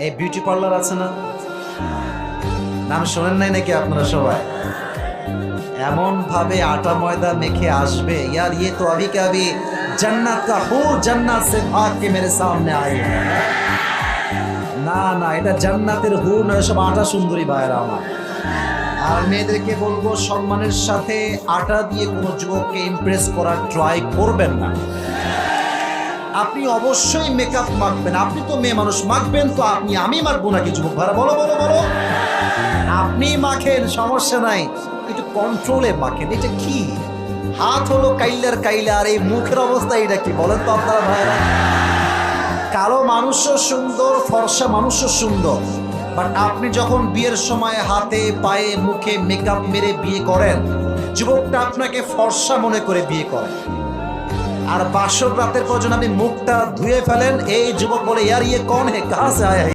এই beauty parlour আছে না, নাম শোনেন নাই নাকি আপনারা সবাই? এমন ভাবে আটা ময়দা মেখে আসবে, ইয়ার ये तो अभी का अभी जन्नत का हूर जन्नत से भाग के मेरे सामने आई है। না না, এটা জান্নাতের হুর না, সব আটা সুন্দরী ভাইয়েরা আমার। আর মেয়েদেরকে বলবো, সম্মানের সাথে আটা দিয়ে কোনো যুবককে ইমপ্রেস করার ট্রাই করবেন না। আপনি অবশ্যই মেকআপ মাখবেন, আপনি তো মেয়ে মানুষ, মাখবেন তো আপনি, আমি মাখবো নাকি যুবক ভাইরা? বলো বলো বলো। আপনি মাখেন, সমস্যা নাই, একটু কন্ট্রোলে মাখেন। এটা কি হাত হলো কাইলার কাইলা, আর এই মুখের অবস্থা এটা কি বলেন তো আপনারা ভাইরা? কালো মানুষও সুন্দর, ফর্সা মানুষও সুন্দর, বাট আপনি যখন বিয়ের সময় হাতে পায়ে মুখে মেকআপ মেরে বিয়ে করেন, যুবকটা আপনাকে ফর্সা মনে করে বিয়ে করে। আর বাসর রাতের পর যখন আপনি মুখটা ধুয়ে ফেলেন, এই যুবক বলে ইয়ার ইয়ে কौन है, कहाँ से आया है।